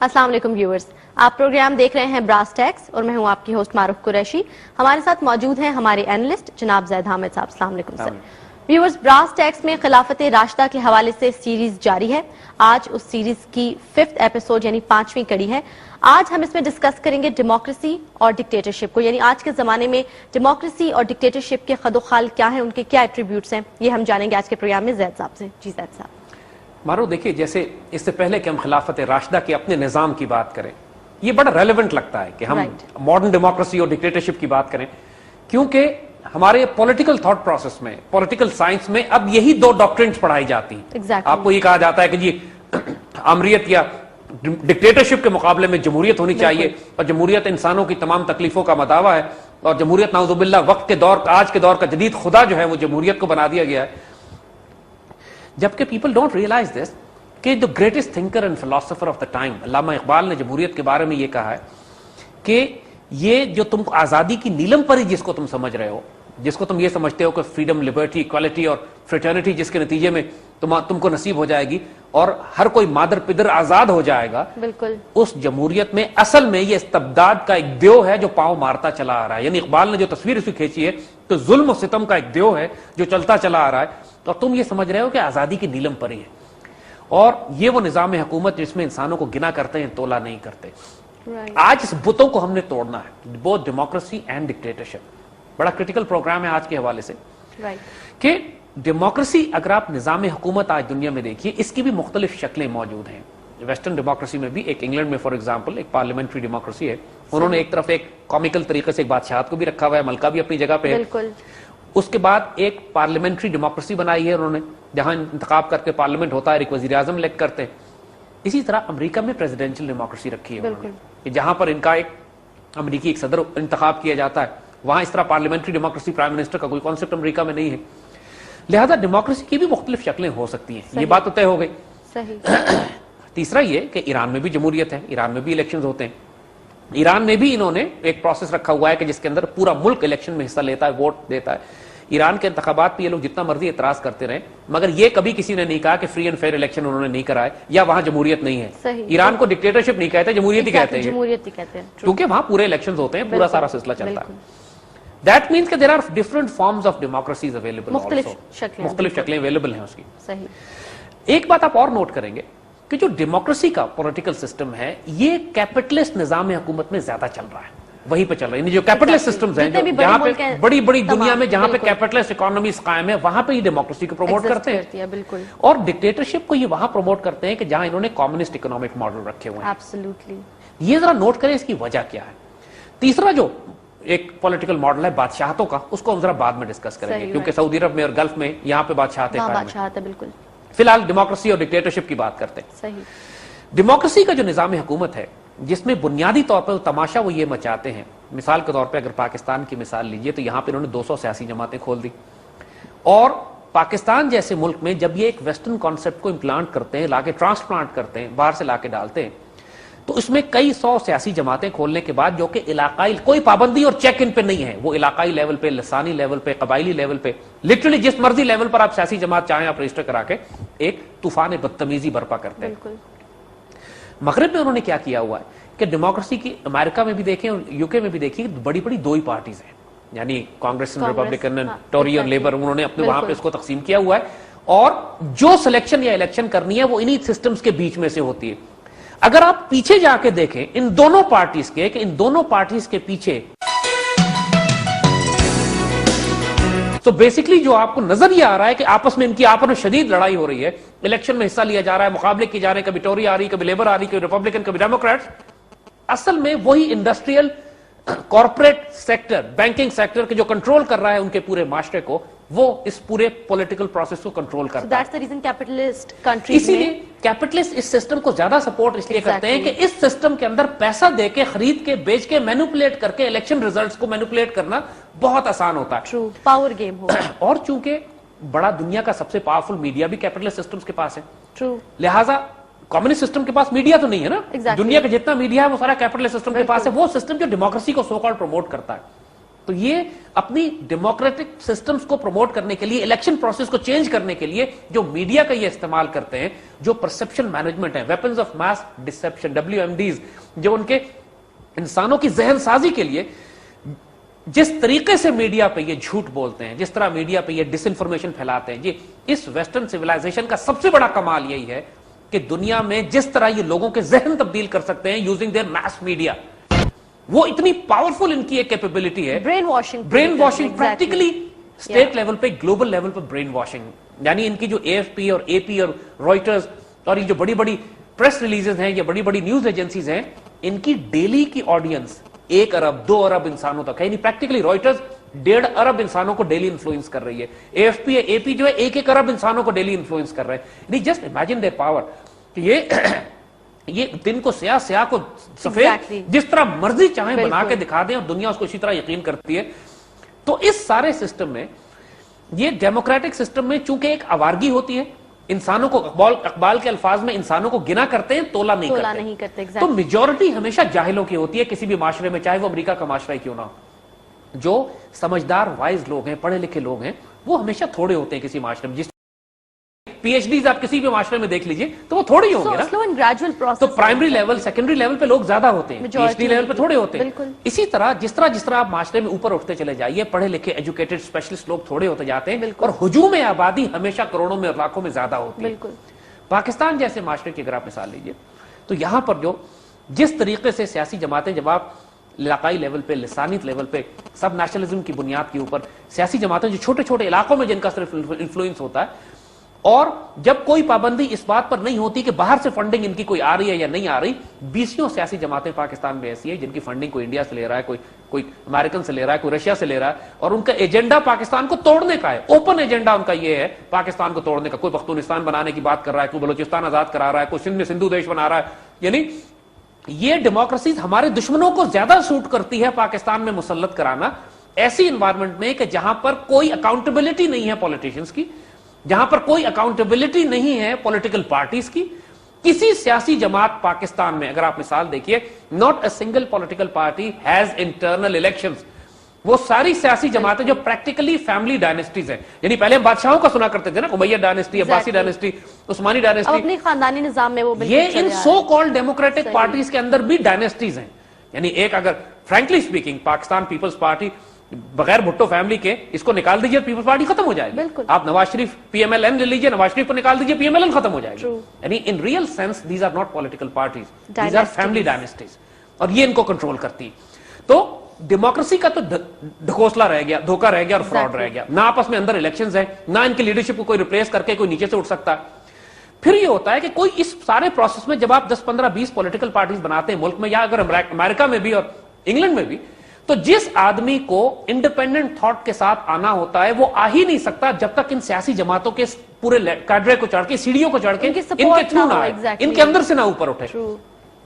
السلام علیکم ویورز، آپ پروگرام دیکھ رہے ہیں براس ٹیکس اور میں ہوں آپ کی ہوسٹ معروف قریشی. ہمارے ساتھ موجود ہیں ہمارے اینالسٹ جناب زید حامد صاحب. السلام علیکم سر. ویورز، براس ٹیکس میں خلافت راشدہ کے حوالے سے سیریز جاری ہے. آج اس سیریز کی 5th ایپیسوڈ یعنی 5ویں کڑی ہے. آج ہم اس میں ڈسکس کریں گے ڈیموکریسی اور ڈکٹیٹرشپ کو، یعنی آج کے زمانے میں ڈیموکریسی اور ڈکٹیٹرشپ کے خد و خال کیا ہیں، ان کے کیا ایٹریبیوٹس ہیں، یہ ہم جانیں گے آج کے پروگرام میں زید صاحب سے. جی زید صاحب. مارو دیکھیے، جیسے اس سے پہلے کہ ہم خلافت راشدہ کے اپنے نظام کی بات کریں، یہ بڑا ریلیونٹ لگتا ہے کہ ہم ماڈرن ڈیموکریسی اور ڈکٹیٹرشپ کی بات کریں، کیونکہ ہمارے پولیٹیکل تھاٹ پروسیس میں، پولیٹیکل سائنس میں اب یہی دو ڈاکٹرنز پڑھائی جاتی ہیں. آپ کو یہ کہا جاتا ہے کہ جی آمریت یا ڈکٹیٹرشپ کے مقابلے میں جمہوریت ہونی چاہیے، اور جمہوریت انسانوں کی تمام تکلیفوں کا مداوا ہے، اور جمہوریت نعوذ باللہ وقت کے دور، آج کے دور کا جدید خدا جو ہے وہ جمہوریت کو بنا دیا گیا ہے. جبکہ پیپل ڈونٹ ریئلائز دس کہ جو greatest thinker and philosopher of the time علامہ اقبال نے جمہوریت کے بارے میں یہ کہا ہے کہ یہ جو تم آزادی کی نیلم پری جس کو تم سمجھ رہے ہو، جس کو تم یہ سمجھتے ہو کہ فریڈم، لبرٹی، ایکوالٹی اور فریٹرنیٹی جس کے نتیجے میں تم کو نصیب ہو جائے گی اور ہر کوئی مادر پدر آزاد ہو جائے گا، بالکل اس جمہوریت میں اصل میں یہ استبداد کا ایک دیو ہے جو پاؤں مارتا چلا آ رہا ہے. یعنی اقبال نے جو تصویر اس کی کھینچی ہے تو ظلم و ستم کا ایک دیو ہے جو چلتا چلا آ رہا ہے، اور تم یہ سمجھ رہے ہو کہ آزادی کی نیلم پری ہے. اور یہ وہ نظام حکومت جس میں انسانوں کو گنا کرتے ہیں، تولا نہیں کرتے. آج اس بتوں کو ہم نے توڑنا ہے، بوتھ ڈیموکریسی اینڈ ڈکٹیٹرشپ. بڑا کرٹیکل پروگرام ہے آج کے حوالے سے کہ ڈیموکریسی، اگر آپ نظام حکومت آج دنیا میں دیکھیے، اس کی بھی مختلف شکلیں موجود ہیں. ویسٹرن ڈیموکریسی میں بھی، ایک انگلینڈ میں فار ایگزامپل ایک پارلیمنٹری ڈیموکریسی ہے، انہوں نے ایک طرف ایک کامیکل طریقے سے ایک بادشاہت کو بھی رکھا ہوا ہے، ملکہ بھی اپنی جگہ پہ ہے. اس کے بعد ایک پارلیمنٹری ڈیموکریسی بنائی ہے انہوں نے، جہاں انتخاب کر کے پارلیمنٹ ہوتا ہے، ایک وزیر اعظم الیکٹ کرتے ہیں. اسی طرح امریکہ میں پریزیڈینشل ڈیموکریسی رکھی ہے کہ جہاں پر ان کا ایک امریکی ایک صدر انتخاب کیا جاتا ہے. وہاں اس طرح پارلیمنٹری ڈیموکریسی، پرائم منسٹر کا کوئی کانسیپٹ امریکہ میں نہیں ہے. لہذا ڈیموکریسی کی بھی مختلف شکلیں ہو سکتی ہیں، یہ بات تو طے ہو گئی. تیسرا یہ کہ ایران میں بھی جمہوریت ہے، ایران میں بھی الیکشنز ہوتے ہیں. ایران میں بھی انہوں نے ایک پروسیس رکھا ہوا ہے کہ جس کے اندر پورا ملک الیکشن میں حصہ لیتا ہے، ووٹ دیتا ہے. ایران کے انتخابات پہ یہ لوگ جتنا مرضی اعتراض کرتے رہے، مگر یہ کبھی کسی نے نہیں کہا کہ فری اینڈ فیئر الیکشن انہوں نے نہیں کرائے یا وہاں جمہوریت نہیں ہے. ایران کو ڈکٹیٹرشپ نہیں کہتے، جمہوریت ہی کہتے ہیں، کیونکہ وہاں پورے الیکشنز ہوتے ہیں، پورا سارا سلسلہ چلتا ہے. That means that there are different forms of democracies available also. مختلف شکلیں اویلیبل ہیں اس کی. ایک بات آپ اور نوٹ کریں گے کہ جو ڈیموکریسی کا پولیٹیکل سسٹم ہے، یہ کیپٹلسٹ نظام حکومت میں زیادہ چل رہا ہے، وہیں پہ چل رہا ہے. یعنی جو کیپٹلسٹ سسٹمز ہیں، جہاں پہ بڑی بڑی دنیا میں جہاں پہ کیپٹلسٹ اکانومیز قائم ہے، وہاں پہ یہ ڈیموکریسی کو پروموٹ کرتے ہیں. اور ڈکٹیٹرشپ کو یہ وہاں پروموٹ کرتے ہیں کہ جہاں انہوں نے کمیونسٹ اکنامک ماڈل رکھے ہوئے ہیں. یہ ذرا نوٹ کریں اس کی وجہ کیا ہے. تیسرا جو ایک پولیٹیکل ماڈل ہے بادشاہتوں کا، اس کو ہم ذرا بعد میں ڈسکس کریں گے، کیونکہ سعودی عرب میں اور گلف میں یہاں پہ بادشاہت ہے. بالکل فی الحال ڈیموکریسی اور ڈکٹیٹرشپ کی بات کرتے ہیں. ڈیموکریسی کا جو نظام حکومت ہے، جس میں بنیادی طور پر تماشا وہ یہ مچاتے ہیں، مثال کے طور پہ اگر پاکستان کی مثال لیجئے تو یہاں پہ انہوں نے 200 سیاسی جماعتیں کھول دی. اور پاکستان جیسے ملک میں جب یہ ایک ویسٹرن کانسیپٹ کو امپلانٹ کرتے ہیں، لا کے ٹرانسپلانٹ کرتے ہیں، باہر سے لا کے ڈالتے ہیں، تو اس میں کئی 100 سیاسی جماعتیں کھولنے کے بعد، جو کہ علاقائی کوئی پابندی اور چیک ان پہ نہیں ہے، وہ علاقائی لیول پہ، لسانی لیول پہ، قبائلی لیول پہ، لٹرلی جس مرضی لیول پر آپ سیاسی جماعت چاہیں آپ رجسٹر کرا کے ایک طوفان بدتمیزی برپا کرتے ہیں. مغرب میں انہوں نے کیا کیا ہوا ہے کہ ڈیموکریسی کی، امریکہ میں بھی دیکھیں اور یو کے میں بھی دیکھیں، بڑی بڑی دو ہی پارٹیز ہیں، یعنی کانگریس، ریپبلکن، ٹوری اور لیبر. انہوں نے اپنے وہاں پہ اس کو تقسیم کیا ہوا ہے، اور جو سلیکشن یا الیکشن کرنی ہے وہ انہی سسٹمز کے بیچ میں سے ہوتی ہے. اگر آپ پیچھے جا کے دیکھیں ان دونوں پارٹیز کے، کہ ان دونوں پارٹیز کے پیچھے تو بیسکلی جو آپ کو نظر یہ آ رہا ہے کہ آپس میں ان کی آپس میں شدید لڑائی ہو رہی ہے، الیکشن میں حصہ لیا جا رہا ہے، مقابلے کیے جا رہے ہیں، کبھی ٹوری آ رہی، کبھی لیبر آ رہی، کبھی ریپبلکن، کبھی ڈیموکریٹس. اصل میں وہی industrial corporate sector, banking sector کے جو کنٹرول کر رہا ہے ان کے پورے معاشرے کو، وہ اس پورے پولیٹیکل پروسیس کو کنٹرول کرتا ہے. اسی لیے کیپٹلسٹ اس سسٹم کو زیادہ سپورٹ اس لیے کرتے ہیں کہ اس سسٹم کے اندر پیسہ دے کے، خرید کے، بیچ کے، مینوپولیٹ کر کے الیکشن ریزلٹس کو مینوپولیٹ کرنا بہت آسان ہوتا ہے. پاور گیم ہو. اور چونکہ بڑا دنیا کا سب سے پاورفل میڈیا بھی کیپٹلسٹ سسٹمز کے پاس ہے، لہٰذا کمیونسٹ سسٹم کے پاس میڈیا تو نہیں ہے نا. دنیا کا جتنا میڈیا ہے وہ سارا کیپٹلسٹ سسٹم کے پاس ہے. وہ سسٹم جو ڈیموکریسی کو سو کالڈ پروموٹ کرتا ہے، تو یہ اپنی ڈیموکریٹک سسٹمز کو پروموٹ کرنے کے لیے, الیکشن پروسیس کو چینج کرنے کے لیے جو میڈیا کا یہ استعمال کرتے ہیں, جو پرسپشن مینجمنٹ ہے, weapons of mass deception WMDs, جو ان کے انسانوں کی ذہن سازی کے لیے جس طریقے سے میڈیا پہ یہ جھوٹ بولتے ہیں, جس طرح میڈیا پہ یہ ڈس انفارمیشن پھیلاتے ہیں, یہ اس ویسٹرن سویلائزیشن کا سب سے بڑا کمال یہی ہے کہ دنیا میں جس طرح یہ لوگوں کے ذہن تبدیل کر سکتے ہیں یوزنگ دیئر میس میڈیا, وہ اتنی پاورفل ان کی ایک کیپیبلٹی ہے. Brain washing practically state level پہ, گلوبل لیول پہ برین واشنگ, یعنی ان کی جو AFP اور AP اور رائٹرز اور یہ جو بڑی بڑی پریس ریلیزز ہیں, یہ بڑی بڑی نیوز ایجنسیز ہیں, ان کی ڈیلی کی آڈینس 1 ارب 2 ارب انسانوں تک ہے. یعنی پریکٹیکلی رائٹرز 1.5 ارب انسانوں کو ڈیلی انفلوئنس کر رہی ہے. AFP AP جو ہے 1 ارب انسانوں کو ڈیلی انفلوئنس کر رہے ہیں. یعنی جسٹ امیجن دیئر پاور کہ یہ دن کو سیاہ کو سفید جس طرح مرضی چاہیں بنا کے دکھا دیں اور دنیا اس کو اسی طرح یقین کرتی ہے. تو اس سارے سسٹم میں, یہ ڈیموکریٹک سسٹم میں چونکہ ایک آوارگی ہوتی ہے, انسانوں کو اقبال کے الفاظ میں انسانوں کو گنا کرتے ہیں, تولا نہیں کرتے. تو میجورٹی ہمیشہ جاہلوں کی ہوتی ہے کسی بھی معاشرے میں, چاہے وہ امریکہ کا معاشرہ ہی کیوں نہ ہو. جو سمجھدار وائز لوگ ہیں, پڑھے لکھے لوگ ہیں, وہ ہمیشہ تھوڑے ہوتے ہیں کسی معاشرے میں. جس PhDs آپ کسی بھی معاشرے میں دیکھ لیجئے تو وہ تھوڑے ہی ہوں گے نا. تو پرائمری لیول, سیکنڈری لیول پہ لوگ زیادہ ہوتے ہیں, PhD لیول پہ تھوڑے ہوتے ہیں. اسی طرح جس طرح آپ معاشرے میں اوپر اٹھتے چلے جائیے, پڑھے لکھے ایجوکیٹڈ اسپیشلسٹ لوگ تھوڑے ہوتے جاتے ہیں, اور ہجوم آبادی ہمیشہ کروڑوں میں اور لاکھوں میں زیادہ ہوتی ہے. پاکستان جیسے معاشرے کی اگر آپ مثال لیجئے تو یہاں پر جو جس طریقے سے سیاسی جماعتیں, جب آپ علاقائی لیول پہ, لسانیت لیول پہ, سب نیشنلزم کی بنیاد کے اوپر سیاسی جماعتیں جو چھوٹے چھوٹے علاقوں میں جن کا صرف انفلوئنس ہوتا ہے, اور جب کوئی پابندی اس بات پر نہیں ہوتی کہ باہر سے فنڈنگ ان کی کوئی آ رہی ہے یا نہیں آ رہی, 20 سیاسی جماعتیں پاکستان میں ایسی ہیں جن کی فنڈنگ کوئی انڈیا سے لے رہا ہے, کوئی امریکن سے لے رہا ہے, کوئی رشیا سے لے رہا ہے, اور ان کا ایجنڈا پاکستان کو توڑنے کا ہے. اوپن ایجنڈا ان کا یہ ہے پاکستان کو توڑنے کا. کوئی پختونستان بنانے کی بات کر رہا ہے, کوئی بلوچستان آزاد کرا رہا ہے, کوئی سندھ میں سندھو دیش بنا رہا ہے. یعنی یہ ڈیموکریسی ہمارے دشمنوں کو زیادہ سوٹ کرتی ہے پاکستان میں مسلط کرانا, ایسی انوائرمنٹ میں کہ جہاں پر کوئی اکاؤنٹیبلٹی نہیں ہے پولیٹیشنز کی, جہاں پر کوئی اکاؤنٹیبلٹی نہیں ہے پولیٹیکل پارٹیز کی. کسی سیاسی جماعت پاکستان میں اگر آپ مثال دیکھیے, not a single political party has internal elections. وہ ساری سیاسی جماعتیں جو پریکٹیکلی فیملی ڈائنیسٹیز ہیں, یعنی پہلے ہم بادشاہوں کا سنا کرتے تھے نا, Umayya dynasty, Abbasi dynasty, Usmani dynasty, اپنی خاندانی نظام میں وہ یہ ان سو کالڈ ڈیموکریٹک پارٹیز کے اندر بھی ڈائنیسٹیز ہیں. یعنی ایک اگر فرینکلی اسپیکنگ پاکستان پیپلز پارٹی بغیر بھٹو فیملی کے اس کو نکال دیجیے, پیپلز پارٹی ختم ہو جائے گی. آپ نواز شریف PMLN لے لیجیے, نواز شریف کو نکال دیجیے, PMLN ختم ہو جائے گی. یعنی in real sense these are not political parties, these are family dynasties, اور یہ ان کو کنٹرول کرتی. تو ڈیموکریسی کا تو ڈھکوسلا رہ گیا, دھوکہ رہ گیا اور فراڈ رہ گیا. نہ آپس میں اندر الیکشنز ہیں, نہ ان کی لیڈرشپ کو کوئی ریپلیس کر کے کوئی نیچے سے اٹھ سکتا. پھر یہ ہوتا ہے کہ کوئی اس سارے پروسیس میں جب آپ 10 15 20 پولیٹیکل پارٹیز بناتے ہیں ملک میں, یا اگر امریکہ میں بھی اور انگلینڈ میں بھی, تو جس آدمی کو انڈیپینڈنٹ تھاٹ کے ساتھ آنا ہوتا ہے وہ آ ہی نہیں سکتا جب تک ان سیاسی جماعتوں کے پورے کیڈرے کو چڑھ کے, سیڑھیوں کو چڑھ کے ان کے تھرو نہ آئے, ان کے اندر سے نہ اوپر اٹھے.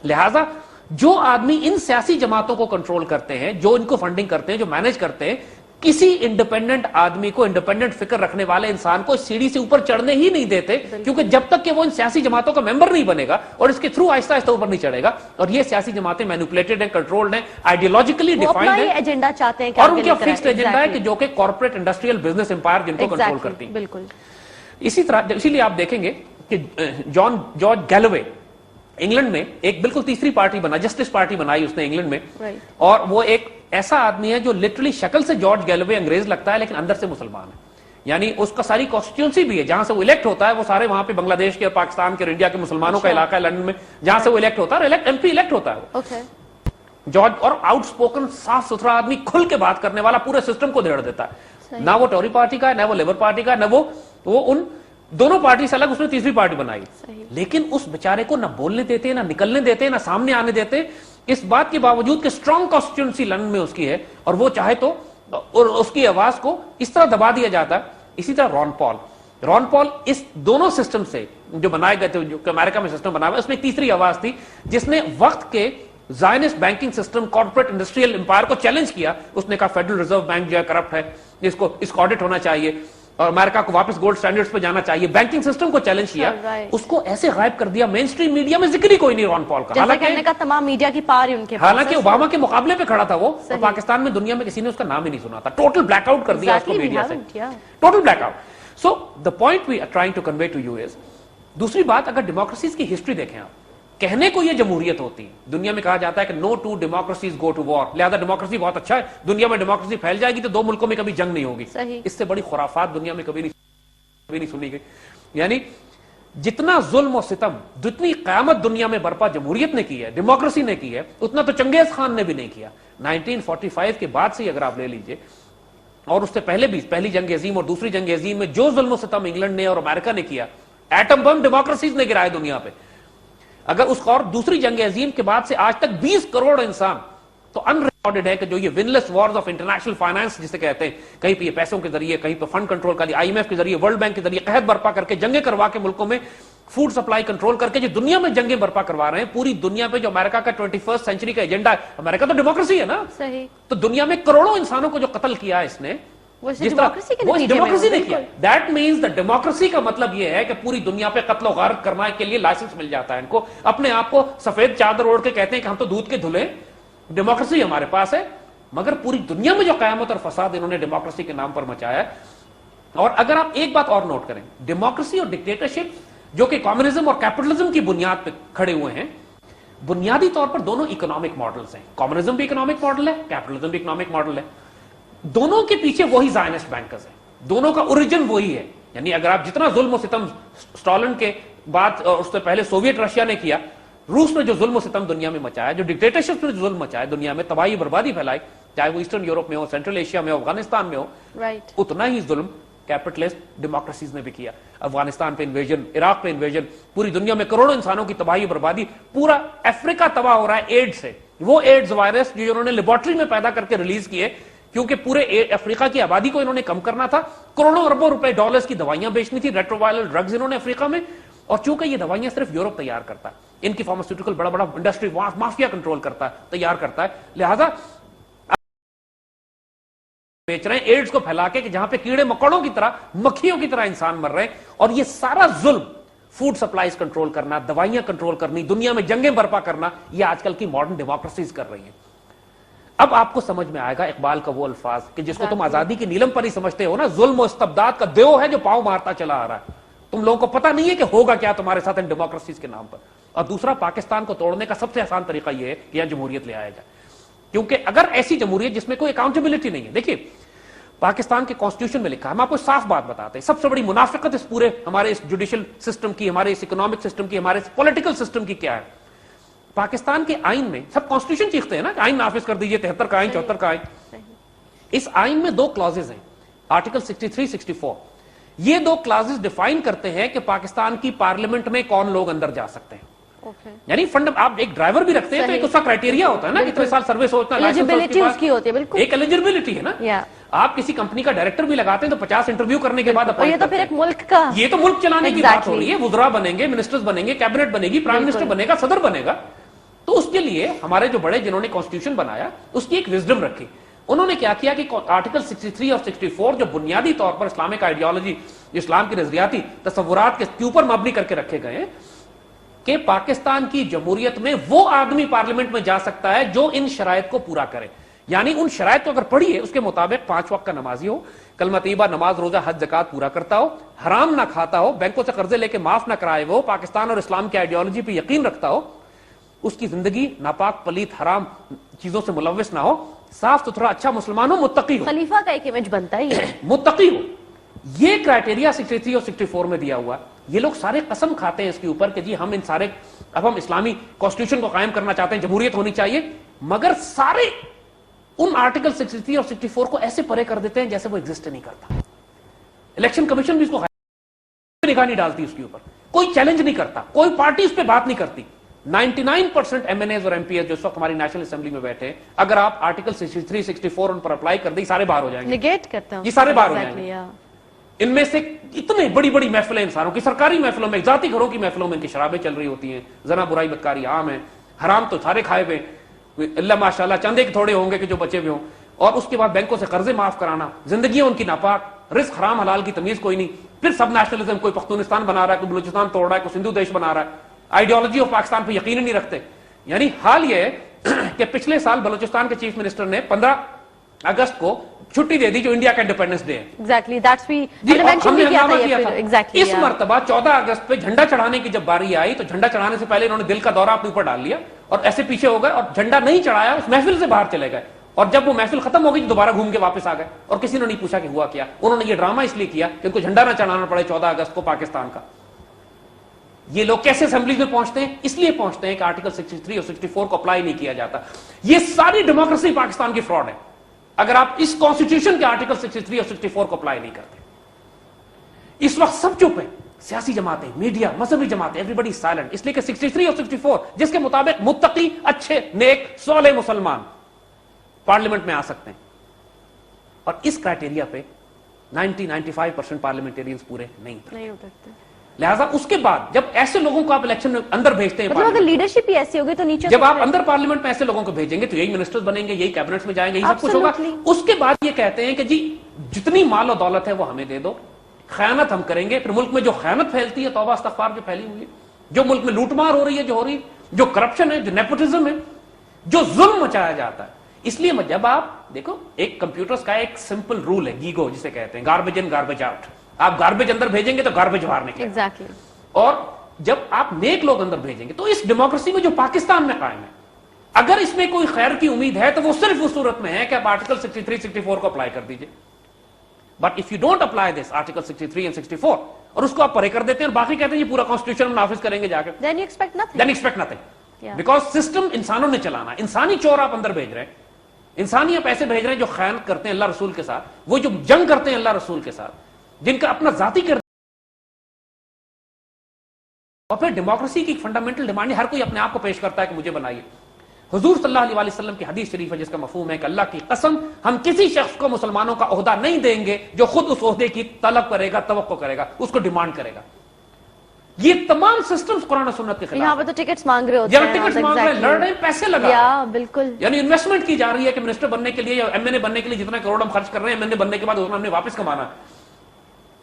لہذا جو آدمی ان سیاسی جماعتوں کو کنٹرول کرتے ہیں, جو ان کو فنڈنگ کرتے ہیں, جو مینج کرتے ہیں, کسی انڈیپینڈنٹ آدمی کو, انڈیپینڈنٹ فکر رکھنے والے انسان کو سیڑھی سے اوپر چڑھنے ہی نہیں دیتے, کیونکہ جب تک کہ وہ ان سیاسی جماعتوں کا ممبر نہیں بنے گا اور اس کے تھرو آہستہ آہستہ اوپر نہیں چڑھے گا. اور یہ سیاسی جماعتیں مینوپولیٹڈ ہیں, کنٹرولڈ ہیں, آئیڈیولوجیکلی ڈیفائنڈ ہیں, ایجنڈا چاہتے ہیں, اور ان کا فکسڈ ایجنڈا ہے کہ جو کہ کارپوریٹ انڈسٹریل بزنس امپائر جن کو کنٹرول کرتی ہے. بالکل اسی طرح, اسی لیے آپ دیکھیں گے کہ جارج گیلوے انگلینڈ میں ایک بالکل تیسری پارٹی بنا, جسٹس پارٹی بنائی اس نے انگلینڈ میں, اور وہ ایک ایسا آدمی ہے جو لٹرلی شکل سے جارج گیلوے انگریز لگتا ہے لیکن اندر سے مسلمان ہے. یعنی اس کا ساری کانسٹیٹیوئنسی بھی ہے جہاں سے وہ الیکٹ ہوتا ہے, وہ سارے وہاں پہ بنگلہ دیش کے اور پاکستان کے اور انڈیا کے مسلمانوں کا علاقہ ہے لندن میں, جہاں سے وہ الیکٹ ہوتا ہے, MP الیکٹ ہوتا ہے جارج. اور آؤٹ اسپوکن, صاف ستھرا آدمی, کھل کے بات کرنے والا, پورے سسٹم کو دھیڑ دیتا ہے. نہ وہ ٹوری پارٹی کا ہے, نہ وہ لیبر پارٹی کا ہے, نہ وہ ان دونوں پارٹی سے الگ اس نے تیسری پارٹی بنائی. لیکن اس بیچارے کو نہ بولنے دیتے, نہ نکلنے دیتے, نہ سامنے آنے دیتے, اس بات کے باوجود کہ اسٹرانگ کانسٹیٹیوئنسی لندن میں اس کی ہے, اور وہ چاہے تو اس کی آواز کو اس طرح دبا دیا جاتا ہے. اسی طرح رون پال اس دونوں سسٹم سے جو بنائے گئے تھے, جو امریکہ میں سسٹم بنا ہوا ہے, اس میں ایک تیسری آواز تھی جس نے وقت کے Zionist banking system, corporate industrial empire کو چیلنج کیا. اس نے کہا فیڈرل ریزرو بینک جو ہے کرپٹ ہے, اس کو آڈٹ ہونا چاہیے. اور امریکہ کو واپس گولڈ سٹینڈرڈز پہ جانا چاہیے، بینکنگ سسٹم کو چیلنج کیا، اس کو ایسے غائب کر دیا، مین اسٹریم میڈیا میں ذکر ہی کوئی نہیں رون پال کا، حالانکہ تمام میڈیا کی پار ان کے پاس، حالانکہ اوباما کے مقابلے پہ کھڑا تھا وہ، اور پاکستان میں دنیا میں کسی نے اس کا نام ہی نہیں سنا تھا، ٹوٹل بلیک آؤٹ کر دیا اس کو میڈیا سے، total black out. So the point we are trying to convey to you is, دوسری بات، اگر ڈیموکریسیز کی ہسٹری دیکھیں آپ، کہنے کو یہ جمہوریت ہوتی ہے، دنیا میں کہا جاتا ہے کہ no two democracies go to war, لہذا ڈیموکریسی بہت اچھا ہے، دنیا میں ڈیموکریسی پھیل جائے گی تو دو ملکوں میں کبھی جنگ نہیں ہوگی، اس سے بڑی خرافات دنیا میں کبھی نہیں سنی گئی۔ یعنی جتنا ظلم و ستم، جتنی قیامت دنیا میں برپا جمہوریت نے کی ہے، ڈیموکریسی نے کی ہے، اتنا تو چنگیز خان نے بھی نہیں کیا۔ 1945 کے بعد سے اگر آپ لے لیجئے، اور اس سے پہلے بھی پہلی جنگ عظیم اور دوسری جنگ عظیم میں جو ظلم و ستم انگلینڈ نے اور امریکہ نے کیا، ایٹم بم ڈیموکریسیز نے گرائے دنیا پہ۔ اگر اس اور دوسری جنگ عظیم کے بعد سے آج تک 20 کروڑ انسان تو ان ریکارڈڈ ہے کہ جو یہ one less wars of international finance جسے کہتے ہیں، کہیں پہ یہ پیسوں کے ذریعے، کہیں پہ فنڈ کنٹرول کا، IMF کے ذریعے، ورلڈ بینک کے ذریعے قحط برپا کر کے، جنگیں کروا کے، ملکوں میں فوڈ سپلائی کنٹرول کر کے جو دنیا میں جنگیں برپا کروا رہے ہیں، پوری دنیا پہ جو امریکہ کا 21 سینچری کا ایجنڈا ہے، امریکہ تو ڈیموکریسی ہے نا، تو دنیا میں کروڑوں انسانوں کو جو قتل کیا اس نے، ڈیموکریسی نے کیا۔ دیٹ مینس دا ڈیموکریسی کا مطلب یہ ہے کہ پوری دنیا پہ قتل و غارت کرنے کے لیے لائسنس مل جاتا ہے ان کو، اپنے آپ کو سفید چادر اوڑھ کے کہتے ہیں کہ ہم تو دودھ کے دھلے، ڈیموکریسی ہمارے پاس ہے، مگر پوری دنیا میں جو قیامت اور فساد انہوں نے ڈیموکریسی کے نام پر مچایا ہے۔ اور اگر آپ ایک بات اور نوٹ کریں، ڈیموکریسی اور ڈکٹیٹرشپ جو کہ کمیونزم اور کیپٹلزم کی بنیاد پہ کھڑے ہوئے ہیں، بنیادی طور پر دونوں اکنامک ماڈلز ہیں، کمیونزم بھی اکنامک ماڈل ہے، کیپٹلزم بھی اکنامک ماڈل ہے، دونوں کے پیچھے وہی زائنسٹ بینکرز ہیں، دونوں کا اوریجن وہی ہے۔ یعنی اگر آپ جتنا ظلم و ستم اسٹالن کے بعد اور اس سے پہلے سوویت رشیا نے کیا، روس نے جو ظلم و ستم دنیا میں مچایا، جو ڈکٹیٹرشپ نے جو ظلم مچایا دنیا میں، تباہی بربادی پھیلائی، چاہے وہ ایسٹرن یورپ میں ہو، سینٹرل ایشیا میں ہو، افغانستان میں ہو، اتنا ہی ظلم کیپٹلسٹ ڈیموکریسیز نے بھی کیا۔ افغانستان پہ انویژن، عراق پہ انویژن، پوری دنیا میں کروڑوں انسانوں کی تباہی بربادی، پورا افریقہ تباہ ہو رہا ہے ایڈ سے، وہ ایڈز وائرس جو انہوں نے لیبارٹری میں پیدا کر کے ریلیز کیے، کیونکہ پورے افریقہ کی آبادی کو انہوں نے کم کرنا تھا، کروڑوں اربوں روپے ڈالرز کی دوائیاں بیچنی تھی، ریٹرووائرل ڈرگز انہوں نے افریقہ میں، اور چونکہ یہ دوائیاں صرف یورپ تیار کرتا ہے، ان کی فارماسیوٹیکل بڑا بڑا انڈسٹری مافیا کنٹرول کرتا ہے، تیار کرتا ہے، لہذا بیچ رہے ہیں ایڈز کو پھیلا کے کہ جہاں پہ کیڑے مکوڑوں کی طرح، مکھیوں کی طرح انسان مر رہے ہیں، اور یہ سارا ظلم، فوڈ سپلائیز کنٹرول کرنا، دوائیاں کنٹرول کرنی، دنیا میں جنگیں برپا کرنا، یہ آج کل کی ماڈرن ڈیموکریسیز کر رہی ہیں۔ اب آپ کو سمجھ میں آئے گا اقبال کا وہ الفاظ کہ جس کو تم آزادی کی نیلم پر ہی سمجھتے ہو نا، ظلم و استبداد کا دیو ہے جو پاؤں مارتا چلا آ رہا ہے، تم لوگوں کو پتہ نہیں ہے کہ ہوگا کیا تمہارے ساتھ ان ڈیموکریسیز کے نام پر۔ اور دوسرا، پاکستان کو توڑنے کا سب سے آسان طریقہ یہ ہے کہ یہاں جمہوریت لے آیا جائے، کیونکہ اگر ایسی جمہوریت جس میں کوئی اکاؤنٹیبلٹی نہیں ہے، دیکھیے پاکستان کے کانسٹیٹیوشن میں لکھا ہے، ہم آپ کو صاف بات بتاتے ہیں، سب سے بڑی منافقت اس پورے ہمارے اس جوڈیشل سسٹم کی، ہمارے اس اکنامک سسٹم کی، ہمارے اس پولیٹیکل سسٹم کی کیا ہے؟ پاکستان کے آئین میں سب کانسٹیٹیوشن چیختے ہیں نا کہ آئین نافذ کر دیجئے، 73 کا آئین، 74 کا آئین، اس آئین میں 2 کلازز ہیں، آرٹیکل 63 64، یہ 2 کلازز ڈیفائن کرتے ہیں کہ پاکستان کی پارلیمنٹ میں کون لوگ اندر جا سکتے ہیں۔ یعنی آپ ایک ڈرائیور بھی رکھتے ہیں تو ایک اس کا کرائٹیریا ہوتا ہے نا، کتنے سال سروس ہو، اتنا لائسنس کی بالکل ایک ایلیجیبلٹی ہے نا۔ آپ کسی کمپنی کا ڈائریکٹر بھی لگاتے ہیں تو 50 انٹرویو کرنے کے بعد یہ تو پھر ایک ملک کا، یہ تو ملک چلانے کی بات ہو رہی ہے، وزراء بنیں گے، منسٹرز بنیں گے، کیبنٹ بنے گی، پرائم منسٹر بنے گا، صدر بنے گا، تو اس کے لیے ہمارے جو بڑے جنہوں نے کانسٹیٹیوشن بنایا اس کی ایک وزڈم رکھی، انہوں نے کیا کیا کہ آرٹیکل 63 اور 64 جو بنیادی طور پر اسلامک آئیڈیالوجی، اسلام کی نظریاتی تصورات کے اوپر مبنی کر کے رکھے گئے ہیں کہ پاکستان کی جمہوریت میں وہ آدمی پارلیمنٹ میں جا سکتا ہے جو ان شرائط کو پورا کرے، یعنی ان شرائط کو اگر پڑھیے اس کے مطابق 5 وقت کا نمازی ہو، کلمہ طیبہ، نماز، روزہ، حج، زکات پورا کرتا ہو، حرام نہ کھاتا ہو، بینکوں سے قرضے لے کے معاف نہ کرائے، وہ پاکستان اور اسلام کی آئیڈیالوجی پہ یقین رکھتا ہو، اس کی زندگی ناپاک، پلیت، حرام چیزوں سے ملوث نہ ہو، صاف ستھرا اچھا مسلمان ہو، متقی ہو، خلیفہ کا ایک امیج بنتا ہے، متقی ہو، یہ کرائٹیریا 63 اور 64 میں دیا ہوا۔ یہ لوگ سارے قسم کھاتے ہیں اس کے اوپر کہ جی ہم ان سارے، اب ہم اسلامی کانسٹیٹیوشن کو قائم کرنا چاہتے ہیں، جمہوریت ہونی چاہیے، مگر سارے ان آرٹیکل 63 اور 64 کو ایسے پرے کر دیتے ہیں جیسے وہ ایگزسٹ نہیں کرتا۔ الیکشن کمیشن بھی اس کو نگاہ نہیں ڈالتی، اس کے اوپر کوئی چیلنج نہیں کرتا، کوئی پارٹی اس پہ بات نہیں کرتی۔ 99% ایم این ایز اور ایم پی ایز جو اس وقت ہماری نیشنل اسمبلی میں بیٹھے ہیں، اگر آپ آرٹیکل 63 64 ان پر اپلائی کر دیں، سارے باہر ہو جائیں گے، نیگیٹ کرتے ہیں، یہ سارے باہر ہو جائیں گے۔ ان میں سے اتنے بڑی بڑی محفلیں انسانوں کی، سرکاری محفلوں میں، ذاتی گھروں کی محفلوں میں ان کی شرابیں چل رہی ہوتی ہیں، زنا، برائی، بدکاری عام ہے، حرام تو سارے کھائے ہوئے، اللہ ماشاءاللہ چند ایک تھوڑے ہوں گے کہ جو بچے ہوئے ہوں، اور اس کے بعد بینکوں سے قرضے معاف کرانا، زندگیاں ان کی ناپاک، رزق حرام حلال کی تمیز کوئی نہیں. پھر سب نیشنلزم, کوئی پختونستان بنا رہا ہے, کوئی بلوچستان توڑ رہا ہے, کوئی سندھو دیش بنا رہا ہے, آئیڈیالوجی آف پاکستان پہ یقین نہیں رکھتے. یعنی حال یہ ہے کہ پچھلے سال بلوچستان کے چیف منسٹر نے 15 اگست کو چھٹی دے دی جو انڈیا کا انڈیپینڈنس ڈے ہے. ایگزیکٹلی دیٹس وی ہم نے ہنگامہ کیا تھا. اس مرتبہ 14 اگست پہ جھنڈا چڑھانے کی جب باری آئی تو جھنڈا چڑھانے سے پہلے انہوں نے دل کا دورہ اپنے اوپر ڈال لیا اور ایسے پیچھے ہو گئے اور جھنڈا نہیں چڑھایا, اس محفل سے باہر چلے گئے. اور جب وہ محفل ختم ہو گئی تو دوبارہ گھوم کے واپس آ گئے اور کسی نے نہیں پوچھا کہ ہوا کیا. انہوں نے یہ ڈرامہ اس لیے کیا کہ ان کو جھنڈا نہ چڑھانا پڑے 14 اگست کو پاکستان کا. یہ لوگ کیسے اسمبلیز میں پہنچتے ہیں؟ اس لیے پہنچتے ہیں کہ آرٹیکل 63 اور 64 کو اپلائی نہیں کیا جاتا. یہ ساری ڈیموکریسی پاکستان کی فراڈ ہے اگر آپ اس کانسٹیٹیوشن کے آرٹیکل 63 اور 64 کو اپلائی نہیں کرتے. اس وقت سب چپ ہیں, سیاسی جماعتیں, میڈیا, مذہبی جماعتیں, ایوری بڈی سائلنٹ, اس لیے کہ 63 اور 64 جس کے مطابق متقی, اچھے, نیک, صالح مسلمان پارلیمنٹ میں آ سکتے ہیں, اور اس کرائٹیریا پہ 90-95% پارلیمنٹیرینز پورے نہیں ہو سکتے. لہٰذا اس کے بعد جب ایسے لوگوں کو آپ الیکشن میں اندر بھیجتے ہیں, مطلب اگر لیڈرشپ ہی ایسی ہوگی تو نیچے جب آپ اندر پارلیمنٹ میں ایسے لوگوں کو بھیجیں گے تو یہی منسٹرز بنیں گے, یہی کیبنٹس میں جائیں گے, یہی سب کچھ ہوگا. اس کے بعد یہ کہتے ہیں کہ جی جتنی مال و دولت ہے وہ ہمیں دے دو, خیانت ہم کریں گے. پھر ملک میں جو خیانت پھیلتی ہے, توبہ استغفار جو پھیلی ہوئی ہے, جو ملک میں لوٹ مار ہو رہی ہے, جو ہو رہی ہے, جو کرپشن ہے, جو نیپوٹزم ہے, جو ظلم مچایا جاتا ہے. اس لیے جب آپ دیکھو ایک کمپیوٹرز کا ایک سمپل رول ہے, گیگو جسے کہتے ہیں, گاربیج ان گاربیج آؤٹ. آپ گاربیج اندر بھیجیں گے تو گاربیج باہر نکلے گا. اور جب آپ نیک لوگ اندر بھیجیں گے تو اس ڈیموکریسی میں جو پاکستان میں قائم ہے, اگر اس میں کوئی خیر کی امید ہے تو وہ صرف اس صورت میں ہے کہ آپ آرٹیکل 63-64 کو اپلائی کر دیجئے. But if you don't apply this article 63 and 64 اور اس کو آپ پرے کر دیتے ہیں اور باقی کہتے ہیں یہ پورا کانسٹیٹیوشن نافذ کریں گے جا کے, then you expect nothing. then expect nothing. Because system انسانوں نے چلانا ہے. انسانی چور آپ اندر بھیج رہے ہیں, انسانی آپ ایسے بھیج رہے ہیں جو خیانت کرتے ہیں اللہ رسول کے ساتھ, وہ جو جنگ کرتے ہیں اللہ رسول کے ساتھ, جن کا اپنا ذاتی کردار. اور پھر ڈیموکریسی کی فنڈامنٹل ڈیمانڈ ہر کوئی اپنے آپ کو پیش کرتا ہے کہ مجھے بنائیے. حضور صلی اللہ علیہ وسلم کی حدیث شریف ہے جس کا مفہوم ہے کہ اللہ کی قسم ہم کسی شخص کو مسلمانوں کا عہدہ نہیں دیں گے جو خود اس عہدے کی طلب کرے گا, توقع کرے گا, اس کو ڈیمانڈ کرے گا. یہ تمام سسٹمز قرآن و سنت کے خلاف. یہاں پہ تو ٹکٹس مانگ رہے ہوتے ہیں, ٹکٹس مانگ رہے ہیں, لڑ رہے ہیں, پیسے لگا, بالکل. یعنی انویسٹمنٹ کی جا رہی ہے کہ منسٹر بننے کے لیے یا ایم این اے بننے کے لیے جتنا کروڑ ہم خرچ کر رہے ہیں, ایم این اے بننے کے بعد اتنا ہم نے واپس کمانا.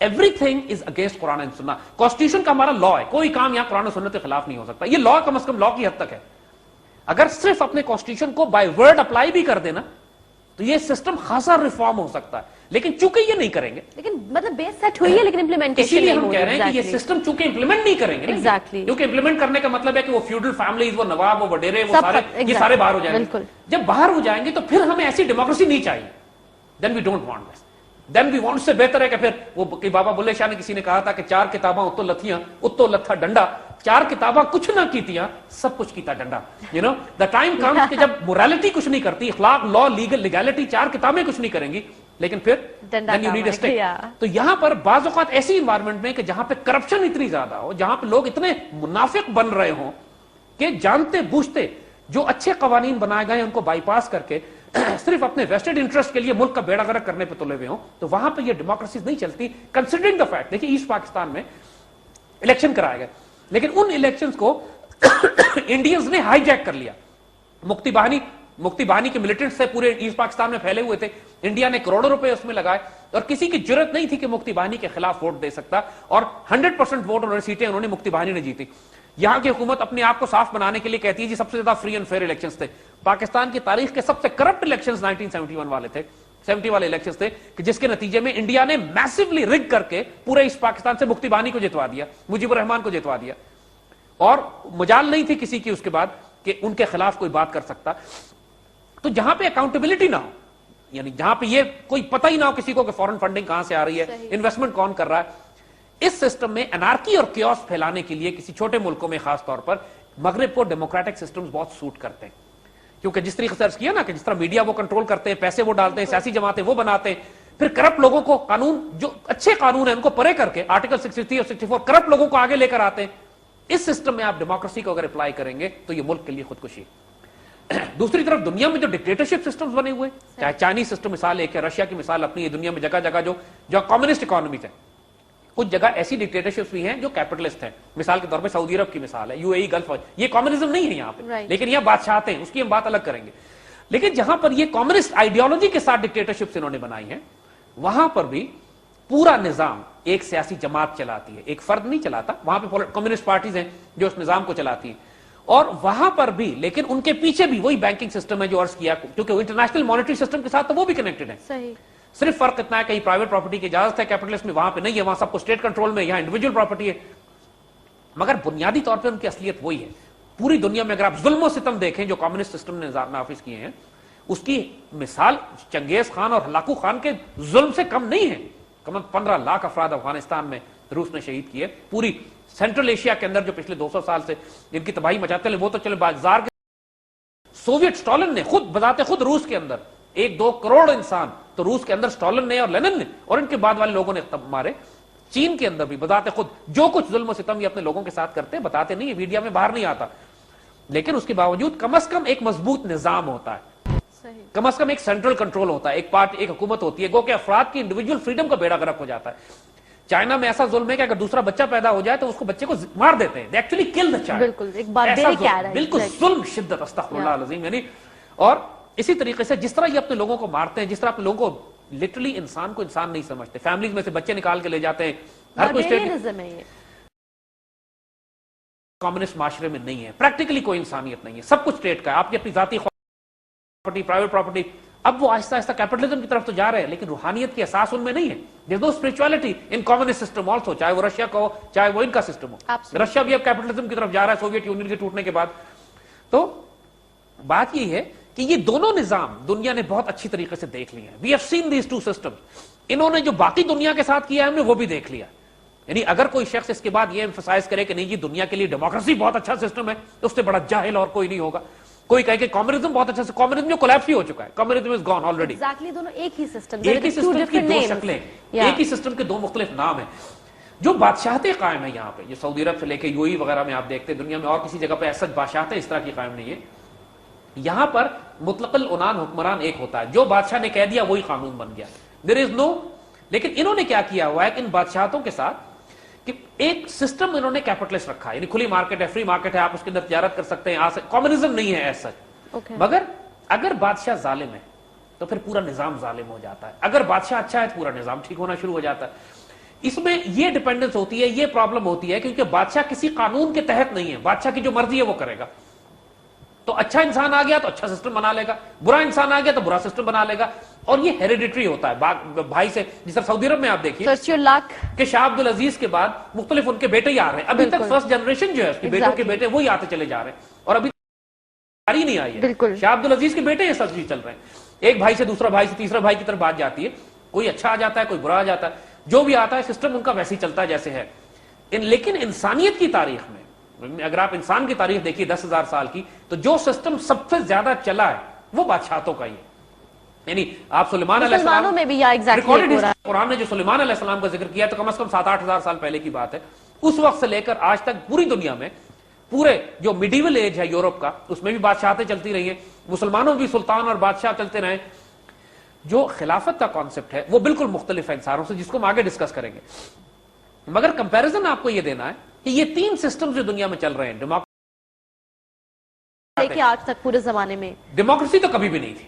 Every thing is against Quran and سنت. کانسٹیٹیوشن کا ہمارا لا ہے, کوئی کام یہاں قرآن و سنت کے خلاف نہیں ہو سکتا. یہ لا کم از کم لا کی حد تک ہے. اگر صرف اپنے کانسٹیٹیوشن کو بائی ورڈ اپلائی بھی کر دینا تو یہ سسٹم خاصا ریفارم ہو سکتا ہے, لیکن چونکہ یہ نہیں کریں گے, لیکن مطلب بیس سیٹ ہوئی ہے لیکن امپلیمنٹیشن اسی لیے ہم کہہ رہے ہیں کہ یہ سسٹم چونکہ امپلیمنٹ نہیں کریں گے, کیونکہ امپلیمنٹ کرنے کا مطلب ہے کہ وہ فیوڈل فیملیز, وہ نواب, وہ وڈیرے, وہ سارے یہ سارے باہر ہو جائیں گے. جب باہر ہو جائیں گے تو پھر ہمیں ایسی ڈیموکریسی نہیں چاہیے. Then we don't want this. Then we want, سے بہتر ہے کہ پھر وہ کہ بابا بلے شاہ نے کسی نے کہا تھا کہ 4 کتاباں اتو لتھیاں, اتو لتھا ڈنڈا, 4 کتاباں کچھ نہ کیتیاں, سب کچھ کیتا ڈنڈا. You know the time comes کہ جب موریلٹی کچھ نہیں کرتی, اخلاق, لا, لیگل, لیگلٹی, 4 کتابیں کچھ نہیں کریں گی, لیکن پھر then you need a stick. تو یہاں پر بعض اوقات ایسی انوائرمنٹ میں کہ جہاں پہ کرپشن اتنی زیادہ ہو, جہاں پہ لوگ اتنے منافق بن رہے ہوں کہ جانتے بوجھتے جو اچھے قوانین بنائے گئے ہیں ان کو بائی پاس کر کے صرف اپنے ویسٹڈ انٹرسٹ کے لیے ملک کا بیڑا غرق کرنے پہ تلے ہوئے ہوں, تو وہاں پہ یہ ڈیموکریسیز نہیں چلتی. کنسیڈرنگ دا فیکٹ, دیکھیے ایسٹ پاکستان میں الیکشن کرائے گئے, لیکن ان الیکشنز کو انڈینز نے ہائی جیک کر لیا. مکتی بہانی کے ملیٹنٹس سے پورے ایسٹ پاکستان میں پھیلے ہوئے تھے, انڈیا نے کروڑوں روپے اس میں لگائے اور کسی کی جرت نہیں تھی کہ مکتی بہانی کے خلاف ووٹ دے سکتا, اور 100% ووٹ انہوں نے سیٹیں انہوں نے مکتی بہانی نے جیتی. یہاں کی حکومت اپنے آپ کو صاف بنانے کے لیے کہتی ہے جی سب سے زیادہ فری اینڈ فیئر الیکشنز تھے. پاکستان کی تاریخ کے سب سے کرپٹ الیکشنز 1971 والے تھے, 70 والے الیکشنز تھے, کہ جس کے نتیجے میں انڈیا نے میسیولی رگ کر کے پورے ایسٹ پاکستان سے مکتی بہانی کو جتوا دیا, مجیب الرحمان کو جتوا دیا, اور مجال نہیں تھی کسی کی اس کے بعد کہ ان کے خلاف کوئی بات کر سکتا. تو جہاں پہ اکاؤنٹیبلٹی نہ ہو, یعنی جہاں پہ یہ کوئی پتہ ہی نہ ہو کسی کو کہ فورن فنڈنگ کہاں سے آ رہی ہے, انویسٹمنٹ کون کر رہا ہے, اس سسٹم میں انارکی اور کیوس پھیلانے کے لیے کسی چھوٹے ملکوں میں خاص طور پر مغرب کو ڈیموکریٹک سسٹمز بہت سوٹ کرتے ہیں. کیونکہ جس طریقے سے عرض کیا نا کہ جس طرح میڈیا وہ کنٹرول کرتے ہیں, پیسے وہ ڈالتے ہیں, سیاسی جماعتیں وہ بناتے ہیں, پھر کرپٹ لوگوں کو قانون, جو اچھے قانون ہیں ان کو پرے کر کے آرٹیکل 63 اور 64 کرپٹ لوگوں کو آگے لے کر آتے ہیں. اس سسٹم میں آپ ڈیموکریسی کو اگر اپلائی کریں گے تو یہ ملک کے لیے خودکشی. دوسری طرف دنیا میں جو ڈکٹیٹرشپ سسٹمز بنے ہوئے, چاہے چائنیز سسٹم مثال ایک ہے, رشیا کی مثال اپنی ہے, دنیا میں جگہ جگہ جو کمیونسٹ اکانومیز ہیں, کچھ جگہ ایسی ڈکٹیٹرشپس بھی ہیں جو کیپٹلسٹ ہیں. مثال کے طور پہ سعودی عرب کی مثال ہے, UAE, گلف, یہ کمیونزم نہیں ہے یہاں پہ, لیکن یہاں بادشاہت ہیں, اس کی ہم بات الگ کریں گے. لیکن جہاں پر یہ کمیونسٹ آئیڈیالوجی کے ساتھ ڈکٹیٹرشپس انہوں نے بنائی ہیں, وہاں پر بھی پورا نظام ایک سیاسی جماعت چلاتی ہے, ایک فرد نہیں چلاتا, وہاں پہ کمیونسٹ پارٹیز ہیں جو اس نظام کو چلاتی ہیں, اور وہاں پر بھی لیکن ان کے پیچھے بھی وہی بینکنگ سسٹم ہے جو عرض کیا, کیونکہ انٹرنیشنل مانیٹری سسٹم کے ساتھ تو وہ بھی کنیکٹڈ ہے. صحیح. صرف فرق اتنا ہے کہ پرائیویٹ پراپرٹی کی اجازت ہے کیپٹلسٹ میں, وہاں پہ نہیں ہے, وہاں سب کو اسٹیٹ کنٹرول میں, یہاں انڈیویجول پراپرٹی ہے. مگر بنیادی طور پہ ان کی اصلیت وہی ہے. پوری دنیا میں اگر آپ ظلم و ستم دیکھیں جو کمیونسٹ سسٹم نے نافذ کیے ہیں, اس کی مثال چنگیز خان اور ہلاکو خان کے ظلم سے کم نہیں ہے. کم 15 لاکھ افراد افغانستان میں روس نے شہید کیے. پوری سینٹرل ایشیا کے اندر جو پچھلے 200 سال سے جن کی تباہی مچاتے ہیں, وہ تو چلے بازار کے. سوویت اسٹالن نے خود بذات خود روس کے اندر 1-2 کروڑ انسان تو روس کے اندر اسٹالن نے اور لینن نے اور ان کے بعد والے لوگوں نے مارے. چین کے اندر بھی بذات خود جو کچھ ظلم و ستم یہ اپنے لوگوں کے ساتھ کرتے ہیں, بتاتے نہیں, میڈیا میں باہر نہیں آتا, لیکن اس کے باوجود کم از کم ایک مضبوط نظام ہوتا ہے, کم از کم ایک سینٹرل کنٹرول ہوتا ہے, ایک پارٹی, ایک حکومت ہوتی ہے, گو کہ افراد کی انڈیویجول فریڈم کا بیڑا غرق ہو جاتا ہے. چائنا میں ایسا ظلم ہے کہ اگر دوسرا بچہ پیدا ہو جائے تو اس کو بچے کو مار دیتے ہیں. They actually kill the child. بالکل ایک barbaric ہے, بالکل ظلم شدت, استغفر اللہ العظیم. یعنی اور اسی طریقے سے جس طرح یہ اپنے لوگوں کو مارتے ہیں, جس طرح اپنے لوگوں کو لٹرلی انسان کو انسان نہیں سمجھتے, فیملیز میں سے بچے نکال کے لے جاتے ہیں. ہر کوئی اسٹیٹ کمیونسٹ معاشرے میں نہیں ہے, پریکٹیکلی کوئی انسانیت نہیں ہے, سب کچھ اسٹیٹ کا ہے, آپ کی اپنی ذاتی پراپرٹی, پرائیویٹ پراپرٹی. اب وہ آہستہ آہستہ کیپٹلزم کی طرف تو جا رہے ہیں, لیکن روحانیت کی اساس ان میں نہیں ہے. There is no spirituality in communist system also, چاہے وہ رشیا کا ہو چاہے وہ ان کا سسٹم ہو. رشیا بھی اب کیپٹلزم کی طرف جا رہا ہے سوویت یونین کے ٹوٹنے کے بعد. تو بات یہ ہے کہ یہ دونوں نظام دنیا نے بہت اچھی طریقے سے دیکھ لیے ہیں. We have seen these two systems. انہوں نے جو باقی دنیا کے ساتھ کیا ہے ہم نے وہ بھی دیکھ لیا. یعنی اگر کوئی شخص اس کے بعد یہ ایمفسائز کرے کہ نہیں جی دنیا کے لیے ڈیموکریسی بہت اچھا سسٹم ہے, تو اس سے بڑا جاہل اور کوئی نہیں ہوگا. کوئی کہے کہ کمیونزم بہت اچھا, کمیونزم جو کولیپس ہی ہو چکا ہے, کمیونزم از گون آلریڈی. ایگزیکٹلی دونوں ایک ہی سسٹم, ایک ہی سسٹم کی دو شکلیں, ایک ہی سسٹم کے دو مختلف نام ہیں. جو بادشاہتیں قائم ہیں یہاں پہ, جو سعودی عرب سے لے کے یو ای وغیرہ میں آپ دیکھتے ہیں, دنیا میں اور کسی جگہ پہ ایسا بادشاہتیں اس طرح کی قائم نہیں ہے. یہاں پر مطلق العنان حکمران ایک ہوتا ہے, جو بادشاہ نے کہہ دیا وہی قانون بن گیا. دیر از نو. لیکن انہوں نے کیا کیا ہوا ہے کہ ان بادشاہتوں کے ساتھ کہ ایک سسٹم انہوں نے کیپٹلسٹ رکھا ہے, یعنی کھلی مارکیٹ ہے, فری مارکیٹ ہے, آپ اس کے اندر تجارت کر سکتے ہیں. کمیونزم نہیں ہے ایسا. مگر اگر بادشاہ ظالم ہے تو پھر پورا نظام ظالم ہو جاتا ہے, اگر بادشاہ اچھا ہے تو پورا نظام ٹھیک ہونا شروع ہو جاتا ہے. اس میں یہ ڈیپینڈنس ہوتی ہے, یہ پرابلم ہوتی ہے کیونکہ بادشاہ کسی قانون کے تحت نہیں ہے, بادشاہ کی جو مرضی ہے وہ کرے گا. تو اچھا انسان آ گیا تو اچھا سسٹم بنا لے گا, برا انسان آ گیا تو برا سسٹم بنا لے گا. اور یہ ہیریڈیٹری ہوتا ہے بھائی سے, جس طرح سعودی عرب میں آپ دیکھیے کہ شاہ عبد العزیز کے بعد مختلف ان کے بیٹے ہی آ رہے ہیں. ابھی تک فرسٹ جنریشن جو ہے اس کے بیٹوں کے بیٹے وہی آتے چلے جا رہے ہیں, اور ابھی ہی نہیں آئی ہے. شاہ عبد العزیز کے بیٹے یہ سب چل رہے ہیں. ایک بھائی سے دوسرا بھائی سے تیسرا بھائی کی طرف بات جاتی ہے, کوئی اچھا آ جاتا ہے کوئی برا آ جاتا ہے, جو بھی آتا ہے سسٹم ان کا ویسے ہی چلتا ہے جیسے ہے. لیکن انسانیت کی تاریخ میں اگر آپ انسان کی تاریخ دیکھیے 10,000 سال کی, تو جو سسٹم سب سے زیادہ چلا ہے وہ بادشاہتوں کا ہی ہے. یعنی آپ سلیمان علیہ السلام میں بھی قرآن نے جو سلیمان علیہ السلام کا ذکر کیا تو کم از کم 7-8 ہزار سال پہلے کی بات ہے. اس وقت سے لے کر آج تک پوری دنیا میں پورے جو میڈیول ایج ہے یورپ کا, اس میں بھی بادشاہتیں چلتی رہی ہیں, مسلمانوں بھی سلطان اور بادشاہ چلتے رہے. جو خلافت کا کانسیپٹ ہے وہ بالکل مختلف ہے انسانوں سے, جس کو ہم آگے ڈسکس کریں گے. مگر کمپیرزن آپ کو یہ دینا ہے کہ یہ 3 سسٹم جو دنیا میں چل رہے ہیں, آج تک پورے زمانے میں ڈیموکریسی تو کبھی بھی نہیں تھی.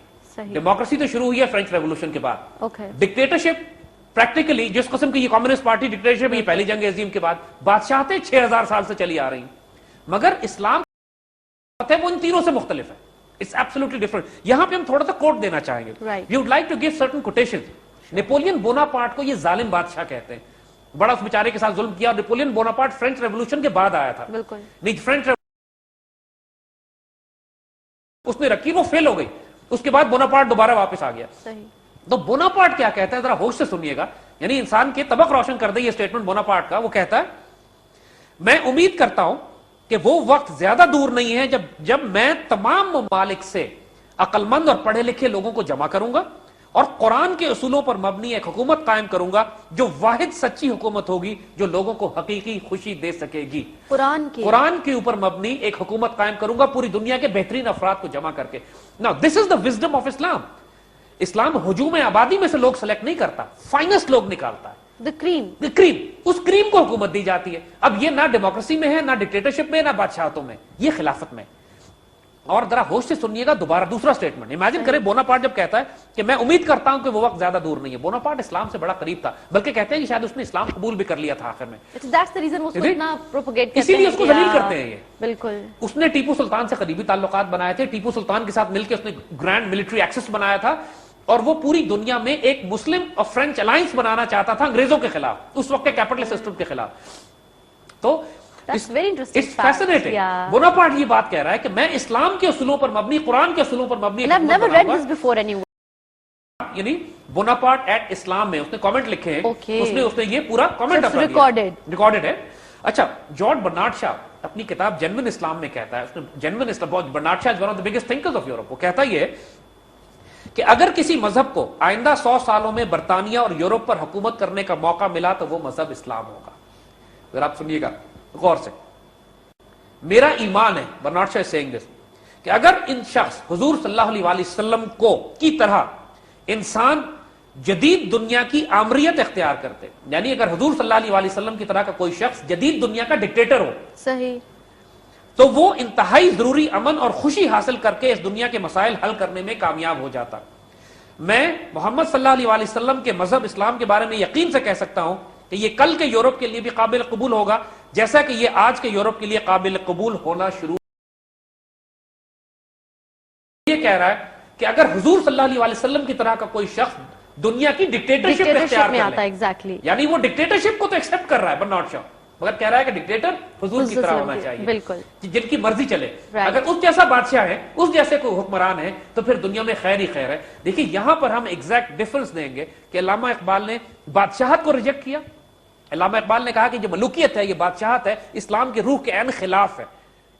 ڈیموکریسی تو شروع ہوئی ہے فرینچ ریولوشن کے بعد. ڈکٹیٹرشپ پریکٹیکلی جس قسم کی یہ کمیونسٹ پارٹی ڈکٹیٹرشپ, یہ پہلی جنگ عظیم کے بعد بادشاہتیں 6000 سال سے چلی آ رہی ہیں. مگر اسلام وہ ان تینوں سے مختلف ہے. It's absolutely different. یہاں پہ ہم تھوڑا سا کوٹ دینا چاہیں گے. We would like to give certain quotations. Napoleon Bonaparte کو یہ ظالم بادشاہ کہتے ہیں, بڑا اس بیچارے کے ساتھ ظلم کیا. اور نیپولین بوناپارٹ فرینچ ریولوشن کے بعد آیا تھا. نہیں, فرینچ اس نے رکھی, وہ فیل ہو گئی. اس کے بعد بوناپارٹ دوبارہ واپس آ گیا. تو بوناپارٹ کیا کہتا ہے, ذرا ہوش سے سنیے گا, یعنی انسان کے طبق روشن کر دے یہ اسٹیٹمنٹ بوناپارٹ کا. وہ کہتا ہے میں امید کرتا ہوں کہ وہ وقت زیادہ دور نہیں ہے جب میں تمام ممالک سے عقل مند اور پڑھے لکھے لوگوں کو جمع کروں گا اور قرآن کے اصولوں پر مبنی ایک حکومت قائم کروں گا جو واحد سچی حکومت ہوگی جو لوگوں کو حقیقی خوشی دے سکے گی. قرآن کے اوپر مبنی ایک حکومت قائم کروں گا پوری دنیا کے بہترین افراد کو جمع کر کے. Now this is the wisdom of Islam. اسلام ہجوم آبادی میں سے لوگ سلیکٹ نہیں کرتا, فائنسٹ لوگ نکالتا ہے. کریم, اس کریم کو حکومت دی جاتی ہے. اب یہ نہ ڈیموکریسی میں ہے, نہ ڈکٹیٹرشپ میں, نہ بادشاہتوں میں, یہ خلافت میں. اور ذرا ہوش سے سنیے گا دوبارہ دوسرا سٹیٹمنٹ. امیجن کریں بوناپارٹ جب کہتا ہے کہ میں امید کرتا ہوں کہ وہ وقت زیادہ دور نہیں ہے. بوناپارٹ اسلام سے بڑا قریب تھا, بلکہ کہتے ہیں کہ شاید اس نے اسلام قبول بھی کر لیا تھا آخر میں. That's the reason وہ اس کو اتنا propagate کرتے ہیں, اسی لیے اس کو ذلیل کرتے ہیں یہ. بالکل. اس نے ٹیپو سلطان سے قریبی تعلقات بنائے تھے, ٹیپو سلطان کے ساتھ مل کے اس نے گرینڈ ملٹری ایکسس بنایا تھا, اور وہ پوری دنیا میں ایک مسلم اور فرینچ الائنس بنانا چاہتا تھا انگریزوں کے خلاف, اس وقت کے کیپٹل سسٹم کے خلاف. تو That's very interesting It's fact. fascinating. Yeah. Bonaparte یہ بات کہہ رہا ہے کہ میں اسلام کے اصولوں پر مبنی, قرآن کے اصولوں پر مبنی And I've never read this before anywhere. یعنی بوناپارٹ ایٹ اسلام میں اس نے کامنٹ لکھے ہیں, Okay. اس نے یہ پورا کامنٹ ریکارڈڈ ہے. اچھا, جارج برنارڈ شاہ اپنی کتاب جینوئن اسلام میں کہتا ہے, اس نے genuine Islam, Bernard Shaw is one of the biggest thinkers of Europe, وہ کہتا یہ ہے کہ اگر کسی مذہب کو آئندہ 100 سالوں میں برطانیہ اور یورپ پر حکومت کرنے کا موقع ملا تو وہ مذہب اسلام ہوگا. ذرا آپ سنیے گا غور سے. میرا ایمان ہے, برنارڈ شاہ سیئنگ دس, کہ اگر ان شخص حضور صلی اللہ علیہ وآلہ وسلم کو کی طرح انسان جدید دنیا کی آمریت اختیار کرتے, یعنی اگر حضور صلی اللہ علیہ وآلہ وسلم کی طرح کا کوئی شخص جدید دنیا کا ڈکٹیٹر ہو, صحیح, تو وہ انتہائی ضروری امن اور خوشی حاصل کر کے اس دنیا کے مسائل حل کرنے میں کامیاب ہو جاتا. میں محمد صلی اللہ علیہ وآلہ وسلم کے مذہب اسلام کے بارے میں یقین سے کہہ سکتا ہوں کہ یہ کل کے یورپ کے لیے بھی قابل قبول ہوگا, جیسا کہ یہ آج کے یورپ کے لیے قابل قبول ہونا شروع. یہ کہہ رہا ہے کہ اگر حضور صلی اللہ علیہ وآلہ وسلم کی طرح کا کوئی شخص دنیا کی ڈکٹیٹرشپ اختیار میں کر آتا ہے, لے, ایگزیکٹلی, یعنی وہ ڈکٹیٹرشپ کو تو ایکسپٹ کر رہا ہے برنارڈ شاہ, مگر کہہ رہا ہے کہ ڈکٹیٹر حضور کی طرح ہونا چاہیے, بالکل, جن کی مرضی چلے. اگر اس جیسا بادشاہ ہے, اس جیسے کوئی حکمران ہے, تو پھر دنیا میں خیر ہی خیر ہے. دیکھیے یہاں پر ہم ایگزیکٹ ڈفرنس دیں گے کہ علامہ اقبال نے بادشاہت کو ریجیکٹ کیا. علامہ اقبال نے کہا کہ جو ملوکیت ہے, یہ بادشاہت ہے, اسلام کے روح کے عین خلاف ہے,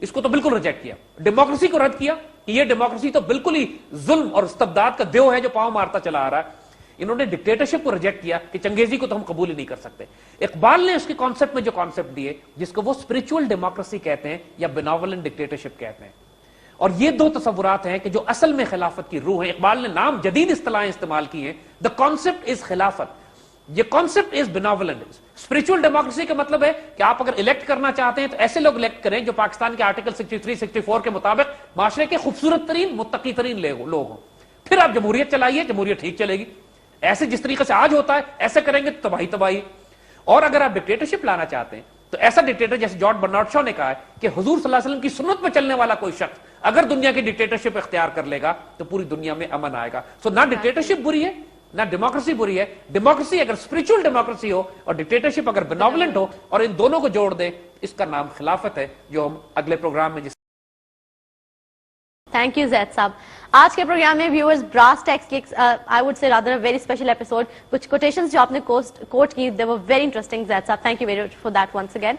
اس کو تو بالکل ریجیکٹ کیا. ڈیموکریسی کو رد کیا کہ یہ ڈیموکریسی تو بالکل ہی ظلم اور استبداد کا دیو ہے جو پاؤں مارتا چلا آ رہا ہے. انہوں نے ڈکٹیٹرشپ کو ریجیکٹ کیا کہ چنگیزی کو تو ہم قبول ہی نہیں کر سکتے. اقبال نے اس کے کانسیپٹ میں جو کانسیپٹ دیے, جس کو وہ اسپرچول ڈیموکریسی کہتے ہیں یا بیناولنٹ ڈکٹیٹرشپ کہتے ہیں, اور یہ دو تصورات ہیں کہ جو اصل میں خلافت کی روح ہے. اقبال نے نام جدید اصطلاحیں استعمال کی ہیں. دا کانسیپٹ از خلافت, یہ کانسیپٹ از بیناولنٹ. اسپرچول ڈیموکریسی کا مطلب ہے کہ آپ اگر الیکٹ کرنا چاہتے ہیں تو ایسے لوگ الیکٹ کریں جو پاکستان کے آرٹیکل 63-64 کے مطابق معاشرے کے خوبصورت ترین, متقی ترین لوگ ہوں. پھر آپ جمہوریت چلائیے, جمہوریت ٹھیک چلے گی. ایسے جس طریقے سے آج ہوتا ہے ایسے کریں گے تو تباہی. اور اگر آپ ڈکٹیٹرشپ لانا چاہتے ہیں تو ایسا ڈکٹیٹر جیسے جارج برنارڈ شاہ نے کہا ہے کہ حضور صلی اللہ علیہ وسلم کی سنت میں چلنے والا کوئی شخص اگر دنیا کی ڈکٹیٹرشپ اختیار کر لے گا تو پوری دنیا میں امن آئے گا. سو نہ ڈکٹیٹرشپ بری ہے, نہ ڈیموکریسی بری ہے. ڈیموکریسی اگر اسپرچول ڈیموکریسی ہو اور ڈکٹیٹرشپ اگر بیناولنٹ ہو اور ان دونوں کو جوڑ دے, اس کا نام خلافت ہے, جو ہم اگلے پروگرام میں تھینک یو زید صاحب. آج کے پروگرام میں ویورز براس ٹیکس کی I would say rather very special episode, کچھ کوٹیشنز جو آپ نے کوٹ کی دے were very interesting. Zaid sahab thank you very much for that once again.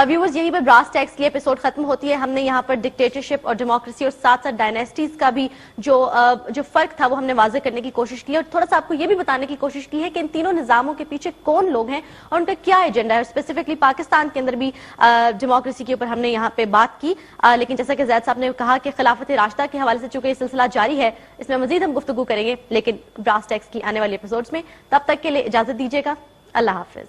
Viewers یہیں پہ براس ٹیکس کی ایپیسوڈ ختم ہوتی ہے. ہم نے یہاں پر ڈکٹیٹرشپ اور ڈیموکریسی اور ساتھ ساتھ ڈائنیسٹیز کا بھی جو فرق تھا وہ ہم نے واضح کرنے کی کوشش کی, اور تھوڑا سا آپ کو یہ بھی بتانے کی کوشش کی ہے کہ ان تینوں نظاموں کے پیچھے کون لوگ ہیں اور ان کا کیا ایجنڈا ہے. اسپیسیفکلی پاکستان کے اندر بھی ڈیموکریسی کے اوپر ہم نے یہاں پہ بات کی, لیکن جیسا کہ زید صاحب نے کہا کہ خلافت راشدہ کے حوالے سے چونکہ یہ سلسلہ جاری ہے, اس میں مزید ہم گفتگو کریں گے لیکن براس ٹیکس کی آنے والی ایپیسوڈز میں. تب تک کے لیے اجازت دیجیے گا. اللہ حافظ.